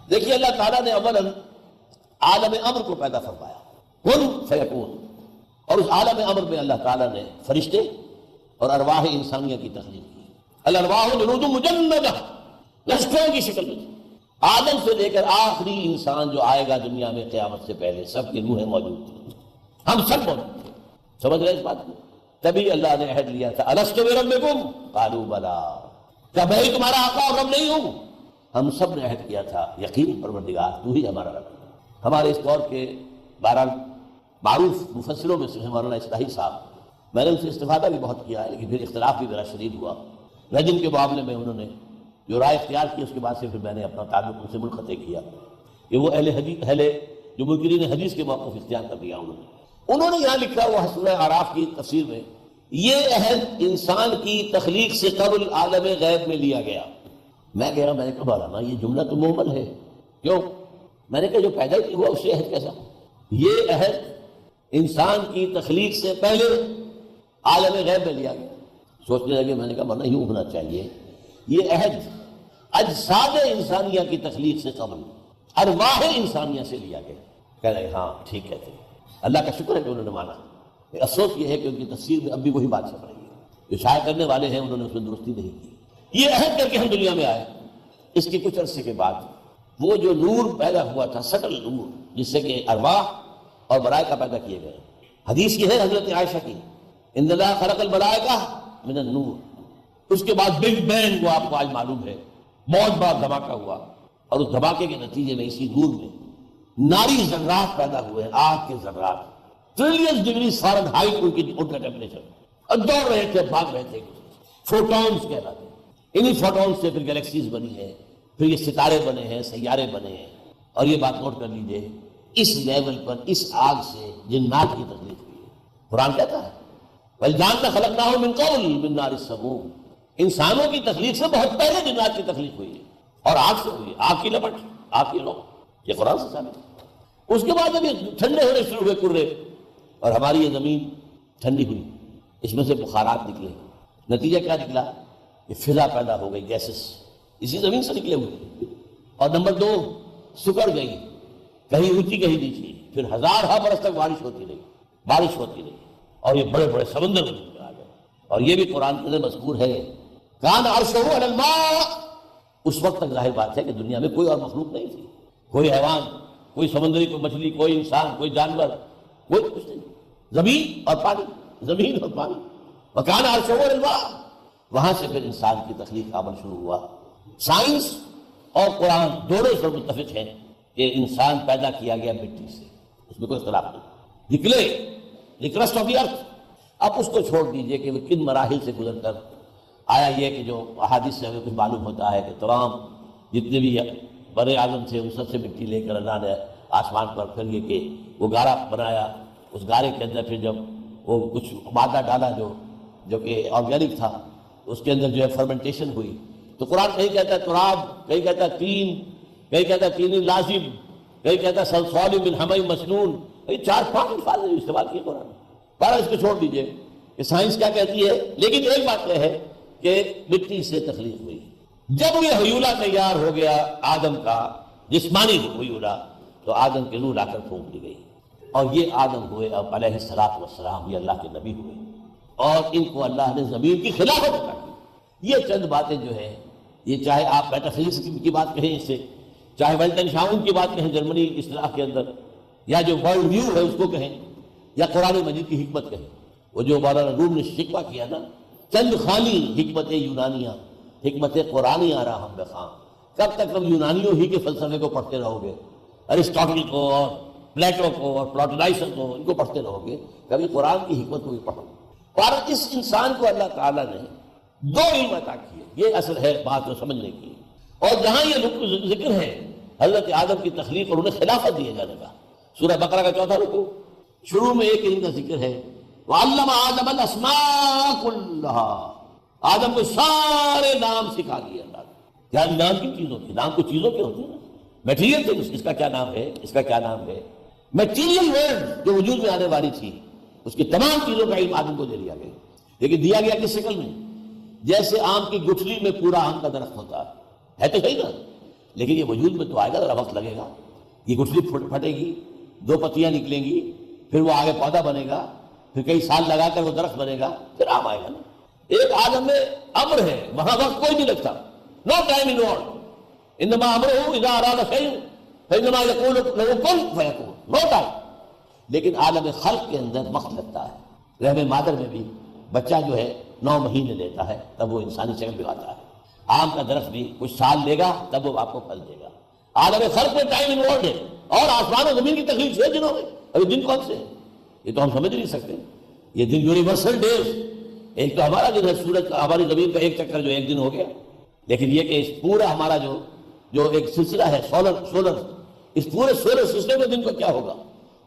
دیکھیے اللہ تعالیٰ نے اولاً عالم امر کو پیدا فرمایا، کن فیکون، اور اس عالم امر میں اللہ تعالیٰ نے فرشتے اور ارواح انسانیہ کی تخلیق کی۔ الارواح جنود مجندہ، لشکروں کی شکل میں، آدم سے لے کر آخری انسان جو آئے گا دنیا میں قیامت سے پہلے، سب کی روحیں موجود تھیں، ہم سب موجود تھے۔ سمجھ رہے اس بات کو؟ تبھی اللہ نے عہد لیا تھا، الست بربکم قالوا بلی، کیا میں ہی تمہارا آقا اور رب نہیں ہوں؟ ہم سب نے عہد کیا تھا، یقین پروردگار تو ہی ہمارا رب ہے۔ ہمارے اس دور کے 12 معروف مفسروں میں سے مولانا اصلاحی صاحب، میں نے ان سے استفادہ بھی بہت کیا ہے، لیکن پھر اختلاف بھی ذرا شدید ہوا رجم کے معاملے میں۔ انہوں نے جو رائے اختیار کی اس کے بعد سے پھر میں نے اپنا تعلق ان سے منقطع کیا کہ وہ اہل جو منکرین حدیث کے موقف اختیار کر دیا انہوں نے یہاں لکھا وہ سورہ اعراف کی تفسیر میں، یہ عہد انسان کی تخلیق سے قبل عالم غیب میں لیا گیا۔ میں کہہ رہا میں نے کہا مولانا یہ جملہ تو محمل ہے، کیوں؟ میں نے کہا جو پیدا ہی ہوا اس سے عہد کیسا؟ یہ عہد انسان کی تخلیق سے پہلے عالم غیب میں لیا گیا۔ سوچنے لگے، میں نے کہا مولانا یوں ہونا چاہیے، یہ عہد اجساد انسانیہ کی تخلیق سے قبل ارواح انسانیہ سے لیا گیا۔ کہہ رہے ہاں ٹھیک ہے، اللہ کا شکر ہے کہ انہوں نے مانا۔ افسوس یہ ہے کہ ان کی تفسیر میں اب بھی وہی بات چل رہی ہے، جو شائع کرنے والے ہیں انہوں نے اس میں درستی نہیں کی۔ یہ عہد کر کے ہم دنیا میں آئے، اس کے کچھ عرصے کے بعد وہ جو نور پیدا ہوا تھا، سٹل نور، جس سے کہ ارواح اور ملائکہ پیدا کیے گئے۔ حدیث یہ ہے حضرت عائشہ کی، ان اللہ خلق الملائکہ من النور۔ اس کے بعد بگ بینگ وہ آپ کو آج معلوم ہے، بہت بڑا دھماکہ ہوا، اور اس دھماکے کے نتیجے میں اسی نور میں ناری ذرات پیدا ہوئے ہیں، آگ کے ذرات، ٹریلین ڈگری فارن ہائٹ ان کا ٹیمپریچر، اور دوڑ رہے تھے، بھاگ رہے تھے، فوٹونز کہلاتے ہیں۔ انہی فوٹونز سے پھر گلیکسیز بنی ہیں، پھر یہ ستارے بنے ہیں، سیارے بنے ہیں۔ اور یہ بات نوٹ کر لیجئے، اس لیول پر اس آگ سے جنات کی تخلیق ہوئی ہے۔ قرآن کہتا ہے وَالْجَانَّ خَلَقْنَاهُ مِنْ قَبْلُ مِنْ نَارِ السَّمُومِ، انسانوں کی تخلیق سے بہت پہلے جنات کی تخلیق ہوئی ہے، اور آگ سے ہوئی ہے، آگ کی لپٹ، آگ کی لو، یہ قرآن سے ثابت ہے۔ اس کے بعد جب یہ ٹھنڈے ہونے شروع ہوئے کرے، اور ہماری یہ زمین ٹھنڈی ہوئی، اس میں سے بخارات نکلے، نتیجہ کیا نکلا؟ یہ فضا پیدا ہو گئی، گیسز اسی زمین سے نکلے ہوئے، اور نمبر 2 سکڑ گئی، کہیں اونچی کہیں نیچی، پھر ہزارہ برس تک بارش ہوتی رہی، اور یہ بڑے بڑے سمندر میں آ گئے۔ اور یہ بھی قرآن کے اندر مذکور ہے، کان عرشہ علی الماء، اس وقت تک ظاہر بات ہے کہ دنیا میں کوئی اور مخلوق نہیں تھی، کوئی حیوان، کوئی سمندری، کوئی مچھلی، کوئی انسان، کوئی جانور، کوئی کچھ نہیں، زمین اور پانی، وکان عرشہ علی الماء۔ وہاں سے پھر انسان کی تخلیق کا عمل شروع ہوا۔ سائنس اور قرآن دونوں اس پر متفق ہیں کہ انسان پیدا کیا گیا مٹی سے، اس میں کوئی اختلاف نہیں۔ دی کرسٹ آف دی ارتھ۔ اب اس کو چھوڑ دیجئے کہ وہ کن مراحل سے گزر کر آیا، یہ کہ جو احادیث سے ہمیں کچھ معلوم ہوتا ہے کہ تمام جتنے بھی بر اعظم تھے ان سب سے مٹی لے کر اللہ نے آسمان پر پھر یہ کہ وہ گارا بنایا، اس گارے کے اندر پھر جب وہ کچھ مادہ ڈالا جو کہ آرگینک تھا، اس کے اندر جو ہے فرمنٹیشن ہوئی، تو قرآن کہیں کہتا ہے تراب، کہیں کہتا ہے تین، کہیں کہتا ہے تین لازم، کہیں کہتا ہے صلصال من حمأ مسنون۔ یہ 4-5 الفاظ استعمال کیے قرآن۔ بارہ اس کو چھوڑ دیجئے کہ سائنس کیا کہتی ہے، لیکن ایک بات یہ ہے کہ مٹی سے تخلیق ہوئی۔ جب یہ ہیولہ تیار ہو گیا آدم کا، جسمانی ہیولہ، تو آدم کی روح لا کر پھونک دی گئی، اور یہ آدم ہوئے اب علیہ الصلوۃ والسلام، یہ اللہ کے نبی ہوئے، اور ان کو اللہ نے زمین کی خلافت عطا کی۔ یہ چند باتیں جو ہیں، یہ چاہے آپ میٹا فزکس کی بات کہیں اس سے، چاہے ویلٹنشاؤن کی بات کہیں جرمنی اصطلاح کے اندر، یا جو ورلڈ ویو ہے اس کو کہیں، یا قرآن مجید کی حکمت کہیں، وہ جو مولانا روم نے شکوہ کیا نا، چند خالی حکمت یونانیہ، حکمت قرآنی آ رہا ہم بخواں۔ کب تک ہم یونانیوں ہی کے فلسفے کو پڑھتے رہو گے، ارسطاٹل کو اور پلیٹو کو اور پلاٹونائزم کو، ان کو پڑھتے رہو گے، کبھی قرآن کی حکمت کو بھی پڑھو۔ اور اس انسان کو اللہ تعالیٰ نے 2 علم عطا کیے، یہ اصل ہے بات کو سمجھنے کی۔ اور جہاں یہ ذکر ہے حضرت آدم کی تخلیق اور انہیں خلافت دیے جانے کا، سورہ بقرہ کا 4واں رکوع، شروع میں ایک علم کا ذکر ہے، وَعَلَّمَ آدَمَ الْأَسْمَاءَ كُلَّهَا، آدم کو سارے نام سکھا دیے اللہ نے۔ کیا نام کی چیزوں کے نام کو چیزوں کے ہوتے ہیں نا، میٹیریل تھنگس، اس کا کیا نام ہے، اس کا کیا نام ہے، میٹیریل ورلڈ جو وجود میں آنے والی تھی، اس کی تمام چیزوں کا علم آدم کو دے دیا گیا، لیکن دیا گیا کس شکل میں؟ جیسے آم کی گٹھلی میں پورا آم کا درخت ہوتا ہے تو صحیح نا، لیکن یہ وجود میں تو آئے گا، ذرا وقت لگے گا. یہ گٹھلی پھٹے گی، 2 پتیاں نکلیں گی، پھر وہ آگے پودا بنے گا، پھر کئی سال لگا کر وہ درخت بنے گا، پھر آم آئے گا نا. ایک عالم میں امر ہے، وہاں وقت کوئی نہیں لگتا. نو ٹائم انوالوڈ، انما امرہ اذا اراد شیئا فانما یقول له کن فیکون، نو ٹائم. لیکن عالم خلق کے اندر وقت لگتا ہے. رحم مادر میں بھی بچہ جو ہے 9 مہینے لیتا ہے تب وہ انسانی شکل میں آتا ہے. آم کا درخت بھی کچھ سال لے گا تب وہ آپ کو پھل دے گا. عالم خلق میں ٹائم انوالوڈ ہے. اور آسمان و زمین کی تخلیق 6 دنوں میں. ابھی دن کون سے؟ یہ تو ہم سمجھ نہیں سکتے. یہ دن یونیورسل ڈیز، ایک تو ہمارا جو ہے سورج کا، ہماری زمین کا ایک چکر جو 1 دن ہو گیا. لیکن یہ کہ اس پورا ہمارا جو ایک سلسلہ ہے سولر، اس پورے سولر سسٹم میں دن کو کیا ہوگا،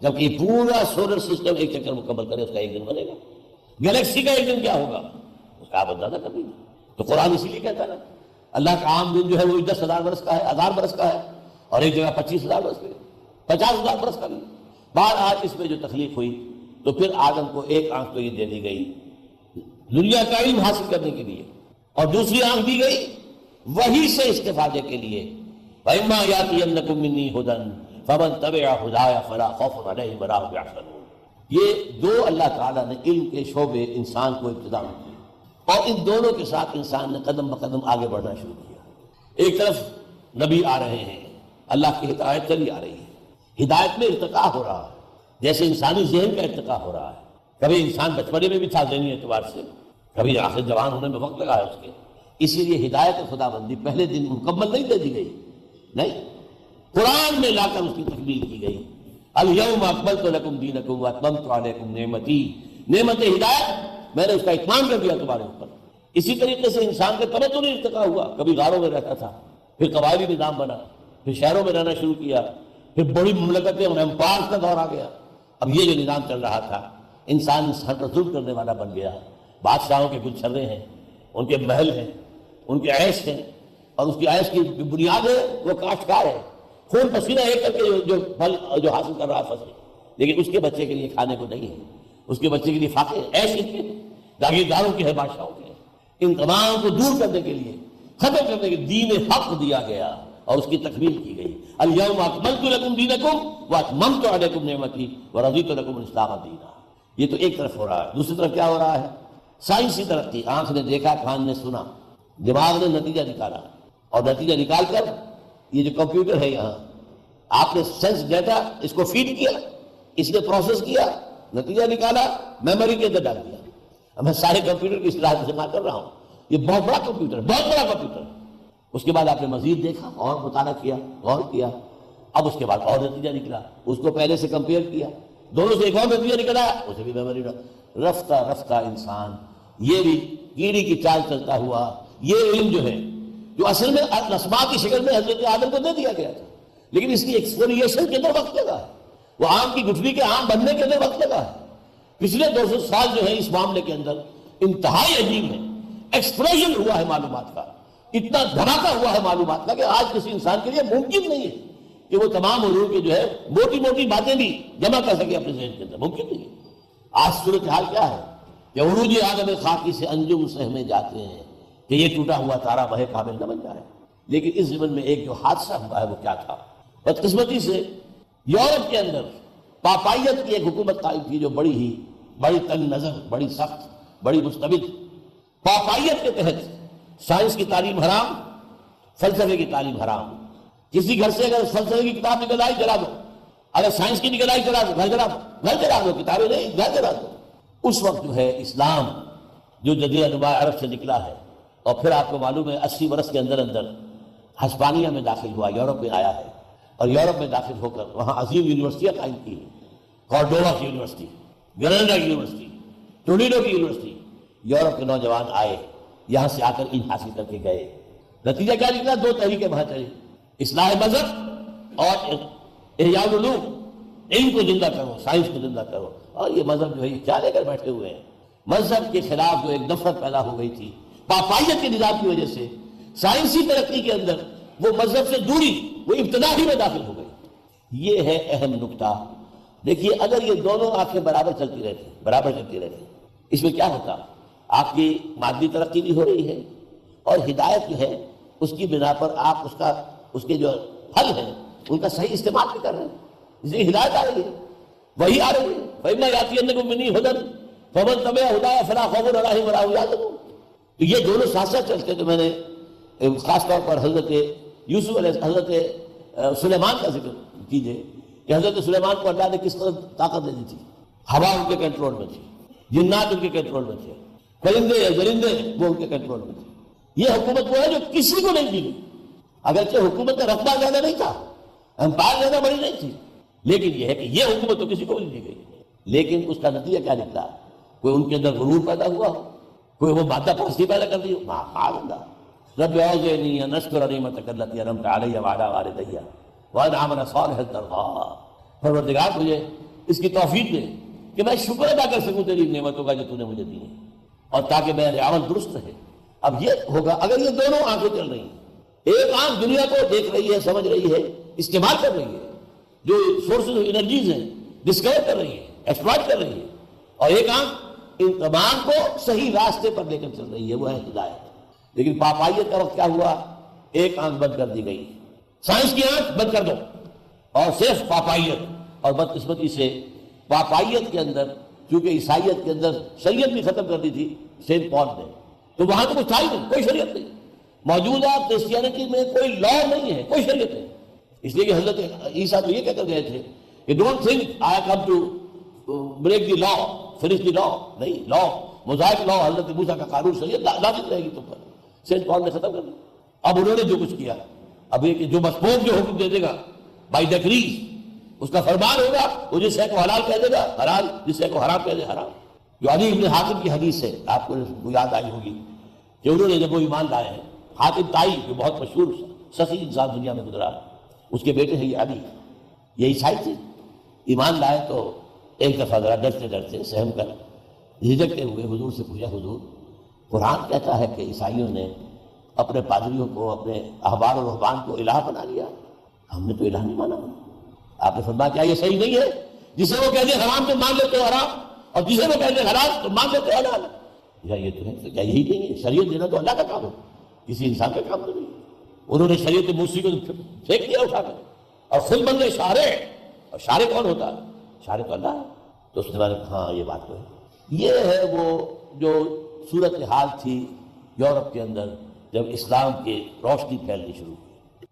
جبکہ یہ پورا سولر سسٹم ایک چکر مکمل کرے اس کا 1 دن بنے گا. گلیکسی کا 1 دن کیا ہوگا اس کا آپ اندازہ کر لیجیے. تو قرآن اسی لیے کہتا ہے نا، اللہ کا عام دن جو ہے وہ 10,000 برس کا ہے، 1000 برس کا ہے، اور ایک جگہ 25,000 برس کا، 50,000 برس کا بھی. بہرحال اس میں جو تخلیق ہوئی تو پھر آدم کو ایک آنکھ تو یہ دے دی گئی دنیا کا علم حاصل کرنے کے لیے، اور دوسری آنکھ دی گئی وحی سے استفادے کے لیے. فَإِمَّا يَأْتِيَنَّكُم مِّنِّي هُدًى فَمَن تَبِعَ هُدَايَ فَلَا خَوْفٌ عَلَيْهِمْ وَلَا هُمْ يَحْزَنُونَ. یہ دو اللہ تعالیٰ نے علم کے شعبے انسان کو ابتدا میں دیے، اور ان دونوں کے ساتھ انسان نے قدم بقدم آگے بڑھنا شروع کیا. ایک طرف نبی آ رہے ہیں، اللہ کی ہدایت چلی آ رہی ہے، ہدایت میں ارتقا ہو رہا ہے، جیسے انسانی ذہن کا ارتقا ہو رہا ہے. کبھی انسان بچپنے میں بھی تھا ذہنی اعتبار سے، کبھی آخر جوان ہونے میں وقت لگا ہے اس کے. اسی لیے ہدایت خدا بندی پہلے دن مکمل نہیں دے دی گئی، نہیں، قرآن میں لا کر اس کی تکمیل کی گئی. الیوم اکملت لکم دینکم واتممت علیکم نعمتی، نعمت ہدایت میں نے اس کا اتمام کر دیا تمہارے اوپر. اسی طریقے سے انسان کے تمدن ارتقا ہوا. کبھی غاروں میں رہتا تھا، پھر قبائلی نظام بنا، پھر شہروں میں رہنا شروع کیا، پھر بڑی مملکتیں اور ایمپائرز کا دور آ گیا. اب یہ جو نظام چل رہا تھا، انسان سر پر ظلم کرنے والا بن گیا. بادشاہوں کے گلچھرے ہیں، ان کے محل ہیں، ان کے عیش ہیں، اور اس کی عیش کی بنیاد ہے وہ کاشتکار ہے، خون پسینہ ایک کر کے جو پھل جو حاصل کر رہا ہے فصل، لیکن اس کے بچے کے لیے کھانے کو نہیں ہے، اس کے بچے کے لیے فاقے عیش ان کے جاگیرداروں کے ہے، بادشاہوں کے. ان تمام کو دور کرنے کے لیے، ختم کرنے کے دین حق دیا گیا اور اس کی تکمیل کی گئی. الیوم اکملت لکم دینکم واتممت علیکم نعمتی ورضیت لکم الاسلام دینا. یہ تو ایک طرف ہو رہا ہے. دوسری طرف کیا ہو رہا ہے؟ سائنسی ترقی. آنکھ نے دیکھا، کان نے سنا، دماغ نے نتیجہ نکالا، اور نتیجہ نکال کر یہ جو کمپیوٹر ہے یہاں، آپ نے سینس ڈیٹا اس کو فیڈ کیا، اس نے پروسیس کیا، نتیجہ نکالا، میموری کے اندر ڈال دیا. اب میں سارے کمپیوٹر کی اصطلاح استعمال کر رہا ہوں. یہ بہت بڑا کمپیوٹر، بہت بڑا کمپیوٹر. اس کے بعد آپ نے مزید دیکھا اور مطالعہ کیا، غور کیا، اب اس کے بعد اور نتیجہ نکلا، اس کو پہلے سے کمپیئر کیا، دونوں سے ایک اور نتیجہ نکلا، اسے بھی میموری ڈال. رفتہ رفتہ انسان یہ بھی کیڑی کی چال چلتا ہوا یہ علم جو ہے، جو اصل میں اسماء کی شکل میں حضرت آدم کو دے دیا گیا تھا، لیکن اس کی ایکسپلینیشن کے اندر وقت لگا ہے. وہ آم کی گٹھلی کے آم بننے کے اندر وقت لگا ہے. پچھلے 200 سال جو ہے اس معاملے کے اندر انتہائی عجیب ہے. ایکسپلوژن ہوا ہے معلومات کا، اتنا دھماکہ ہوا ہے معلومات کا کہ آج کسی انسان کے لیے ممکن نہیں ہے کہ وہ تمام علوم کے جو ہے موٹی موٹی باتیں بھی جمع کر سکے اپنے ذہن کے اندر. ممکن نہیں ہے. آج صورتحال کیا ہے کہ عروج آدم خاکی سے انجم سہمے جاتے ہیں کہ یہ ٹوٹا ہوا تارا بہے قابل نہ بن جائے. لیکن اس زمن میں ایک جو حادثہ ہوا ہے وہ کیا تھا؟ بدقسمتی سے یورپ کے اندر پاپائیت کی ایک حکومت قائم تھی جو بڑی تنگ نظر، بڑی سخت، بڑی مستبد. پاپائیت کے تحت سائنس کی تعلیم حرام، فلسفے کی تعلیم حرام. کسی گھر سے اگر فلسفے کی کتاب نکل آئی جلا دو، اگر سائنس کی نکل آئی جلا دو، گھر جلا دو، کتابیں نہیں، گھر جلا دو. اس وقت جو ہے اسلام جو جزیرہ نما عرب سے نکلا ہے، اور پھر آپ کو معلوم ہے 80 برس کے اندر ہسپانیہ میں داخل ہوا، یورپ میں آیا ہے، اور یورپ میں داخل ہو کر وہاں عظیم یونیورسٹیاں قائم کی ہیں. کارڈووا کی یونیورسٹی، گریناڈا کی یونیورسٹی، ٹولیڈو کی یونیورسٹی. یورپ کے نوجوان آئے، یہاں سے آ کر علم حاصل کر کے گئے. نتیجہ کیا نکلا؟ 2 تحریکیں وہاں چلی، اصلاح مذہب اور احیاء العلوم. علم کو زندہ کرو، سائنس کو زندہ کرو. اور یہ مذہب جو ہے یہ کیا لے کر بیٹھے ہوئے ہیں؟ مذہب کے خلاف جو ایک نفرت پیدا ہو گئی تھی پاپائیت کے نظام کی وجہ سے، سائنسی ترقی کے اندر وہ مذہب سے دوری، وہ ابتدا ہی میں داخل ہو گئی. یہ ہے اہم نکتہ. دیکھیے اگر یہ دونوں آنکھیں برابر چلتی رہتی، اس میں کیا ہوتا؟ آپ کی مادی ترقی بھی ہو رہی ہے، اور ہدایت جو ہے اس کی بنا پر آپ اس کا اس کے جو پھل ہیں ان کا صحیح استعمال بھی کر رہے ہیں، اس لیے ہدایت آ رہی ہے، وہی آ رہی ہے۔ فَإِمَّا يَأْتِيَنَّكُم مِّنِّي هُدًى فَمَن تَبِعَ هُدَايَ فَلَا خوف عَلَيْهِمْ وَلَا هُمْ يَحْزَنُونَ۔ تو یہ دونوں ساتھ ساتھ چلتے، تو میں نے خاص طور پر حضرت یوسف علیہ حضرت سلیمان کا ذکر کیجئے کہ حضرت سلیمان کو اللہ نے کس طرح طاقت دے دی تھی، ہوا ان کے کنٹرول میں تھی، جنات ان کے کنٹرول میں تھے، پرندے درندے وہ ان کے کنٹرول میں تھے۔ یہ حکومت وہ ہے جو کسی کو نہیں دی گئی، اگرچہ حکومت کا رقبہ زیادہ نہیں تھا، امپائر زیادہ بڑی نہیں تھی، لیکن یہ ہے کہ یہ حکومت تو کسی کو نہیں دی گئی۔ لیکن اس کا نتیجہ کیا نکلا؟ کوئی ان کے اندر غرور پیدا ہوا ہو، کوئی وہ مادہ پرستی پیدا کر دی ہو، معاذ اللہ۔ رب اوزعنی ان اشکر نعمتک التی انعمت علی وعلی والدی وان اعمل صالحا ترضاہ۔ پروردگار مجھے اس کی توفیق دے کہ میں شکر ادا کر سکوں تیری نعمتوں کا جو تو نے مجھے دی ہیں، اور تاکہ میرے عمل درست رہے۔ اب یہ ہوگا اگر یہ دونوں آنکھیں چل رہی ہیں، ایک آنکھ دنیا کو دیکھ رہی ہے، سمجھ رہی ہے، استعمال کر رہی ہے، جو سورسز آف انرجیز ہیں ڈسکور کر رہی ہے، ایکسپلائٹ کر رہی ہے، اور ایک آنکھ ان تمام کو صحیح راستے پر لے کر چل رہی ہے، وہ ہے ہدایت۔ لیکن پاپائیت کا وقت کیا ہوا؟ ایک آنکھ بند کر دی گئی، سائنس کی آنکھ بند کر دو، اور صرف پاپائیت۔ اور بدقسمتی سے پاپائیت کے اندر، چونکہ عیسائیت کے اندر شریعت بھی ختم کر دی تھی سینٹ پال نے، تو وہاں تو کچھ تھا ہی نہیں، کوئی شریعت نہیں۔ موجودہ کرسچینٹی میں کوئی لا نہیں ہے، کوئی شریعت نہیں، اس لیے کہ حضرت عیسیٰ تو یہ کہہ کر گئے تھے کہ don't think I come to break the law finish the law, نہیں، لا موزائک لا حضرت موسیٰ کا قانون شریعت لازم رہے گی تم پر، سینٹ پال نے ختم کر دیا۔ اب انہوں نے جو کچھ کیا، اب یہ کہ جو مسپوک جو حکم دے دے گا بائی ڈیکریز، اس کا فرمان ہوگا، وہ جس شے کو حلال کہہ دے گا حلال، جس شے کو حرام کہہ دے حرام۔ جو علی ابن حاتم کی حدیث ہے، آپ کو یاد آئی ہوگی کہ انہوں نے جب وہ ایمان لائے ہیں، حاتم طائی جو بہت مشہور سخی انسان دنیا میں گزرا، اس کے بیٹے ہیں یہ علی، یہ عیسائی تھے، ایمان لائے تو ایک دفعہ ذرا ڈرتے ڈرتے سہم کر جھجکتے ہوئے حضور سے پوچھا، حضور قرآن کہتا ہے کہ عیسائیوں نے اپنے پادریوں کو، اپنے احبار و رہبان کو الہ بنا لیا، ہم نے تو الہ نہیں مانا۔ آپ نے فرمایا کیا یہ صحیح نہیں ہے؟ جسے وہ کہتے ہیں حرام تو مان لیتے ہو حرام، اور جسے وہ کہتے ہیں حلال تو مان لیتے ہو حلال۔ یا یہ تو ہے، تو کیا یہی نہیں ہے؟ شریعت دینا تو اللہ کا کام ہے، کسی انسان کا کام تو نہیں۔ انہوں نے شریعت موسیقی کو پھینک دیا اٹھا کر، اور خود بن گئے شارع، اور شارع کون ہوتا ہے؟ شارع تو اللہ ہے۔ تو اس نے کہا ہاں یہ بات تو ہے۔ یہ ہے وہ جو صورتحال تھی یورپ کے اندر جب اسلام کی روشنی پھیلنی شروع ہوئی۔